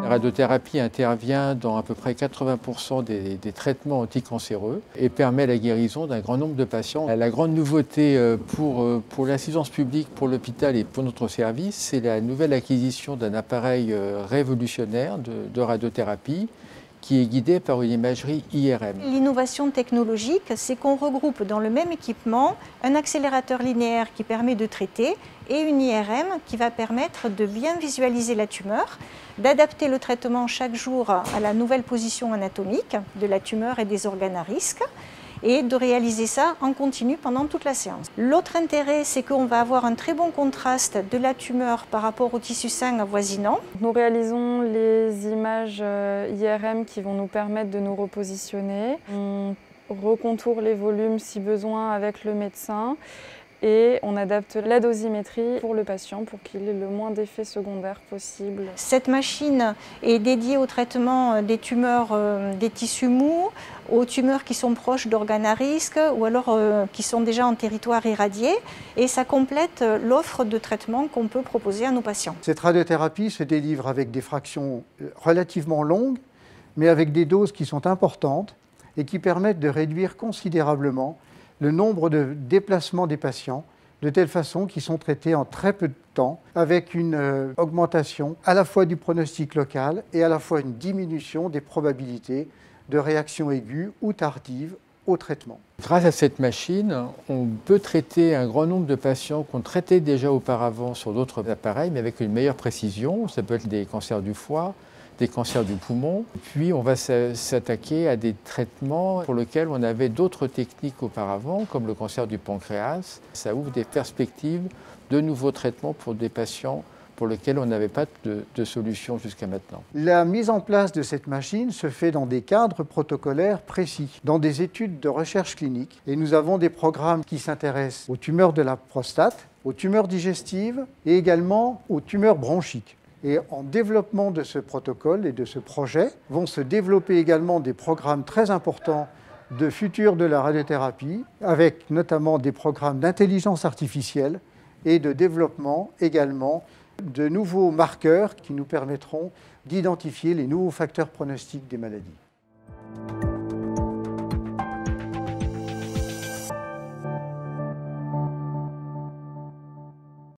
La radiothérapie intervient dans à peu près 80% des traitements anticancéreux et permet la guérison d'un grand nombre de patients. La grande nouveauté pour l'assistance publique, pour l'hôpital et pour notre service, c'est la nouvelle acquisition d'un appareil révolutionnaire de radiothérapie qui est guidé par une imagerie IRM. L'innovation technologique, c'est qu'on regroupe dans le même équipement un accélérateur linéaire qui permet de traiter et une IRM qui va permettre de bien visualiser la tumeur, d'adapter le traitement chaque jour à la nouvelle position anatomique de la tumeur et des organes à risque, et de réaliser ça en continu pendant toute la séance. L'autre intérêt, c'est qu'on va avoir un très bon contraste de la tumeur par rapport au tissu sain avoisinant. Nous réalisons les images IRM qui vont nous permettre de nous repositionner. On recontourne les volumes si besoin avec le médecin et on adapte la dosimétrie pour le patient pour qu'il ait le moins d'effets secondaires possible. Cette machine est dédiée au traitement des tumeurs des tissus mous, aux tumeurs qui sont proches d'organes à risque ou alors qui sont déjà en territoire irradié, et ça complète l'offre de traitement qu'on peut proposer à nos patients. Cette radiothérapie se délivre avec des fractions relativement longues, mais avec des doses qui sont importantes et qui permettent de réduire considérablement le nombre de déplacements des patients, de telle façon qu'ils sont traités en très peu de temps, avec une augmentation à la fois du pronostic local et à la fois une diminution des probabilités de réaction aiguë ou tardive au traitement. Grâce à cette machine, on peut traiter un grand nombre de patients qu'on traitait déjà auparavant sur d'autres appareils, mais avec une meilleure précision. Ça peut être des cancers du foie, des cancers du poumon. Puis on va s'attaquer à des traitements pour lesquels on avait d'autres techniques auparavant, comme le cancer du pancréas. Ça ouvre des perspectives de nouveaux traitements pour des patients pour lesquels on n'avait pas de solution jusqu'à maintenant. La mise en place de cette machine se fait dans des cadres protocolaires précis, dans des études de recherche clinique. Et nous avons des programmes qui s'intéressent aux tumeurs de la prostate, aux tumeurs digestives et également aux tumeurs bronchiques. Et en développement de ce protocole et de ce projet, vont se développer également des programmes très importants de futur de la radiothérapie, avec notamment des programmes d'intelligence artificielle et de développement également de nouveaux marqueurs qui nous permettront d'identifier les nouveaux facteurs pronostiques des maladies.